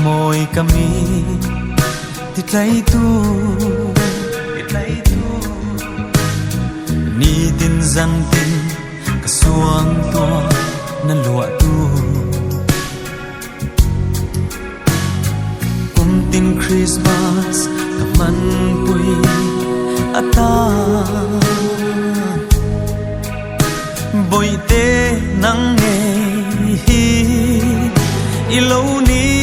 môi kami titlay tu ni tin dân tin kasuang to na lua tu tin Christmas kaman pui ata boy te nang nghe hi ilo ni